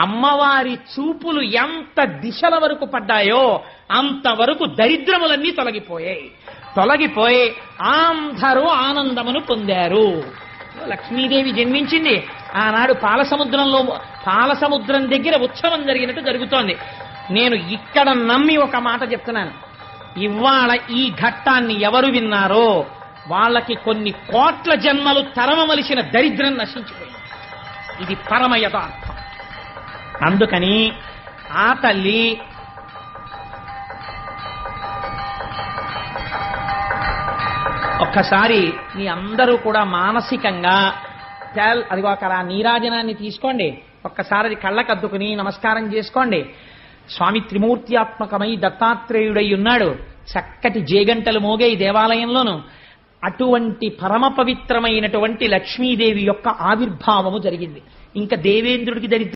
అమ్మవారి చూపులు ఎంత దిశల వరకు పడ్డాయో అంతవరకు దరిద్రములన్నీ తొలగిపోయి అందరూ ఆనందమును పొందారు. లక్ష్మీదేవి జన్మించింది ఆనాడు పాలసముద్రం దగ్గర ఉత్సవం జరిగినట్టు జరుగుతోంది. నేను ఇక్కడ నమ్మి ఒక మాట చెప్తున్నాను, ఇవాళ ఈ ఘట్టాన్ని ఎవరు విన్నారో వాళ్ళకి కొన్ని కోట్ల జన్మలు తరమవలసిన దరిద్రం నశించిపోయింది. ఇది పరమ యథార్థం. అందుకని ఆ తల్లి ఒక్కసారి మీ అందరూ కూడా మానసికంగా అదిగో అక్కడ ఆ నీరాజనాన్ని తీసుకోండి, ఒక్కసారి అది కళ్ళకద్దుకుని నమస్కారం చేసుకోండి. స్వామి త్రిమూర్త్యాత్మకమై దత్తాత్రేయుడై ఉన్నాడు. చక్కటి జేగంటలు మోగే ఈ దేవాలయంలోను అటువంటి పరమ పవిత్రమైనటువంటి లక్ష్మీదేవి యొక్క ఆవిర్భావము జరిగింది. ఇంకా దేవేంద్రుడికి దరిద్రం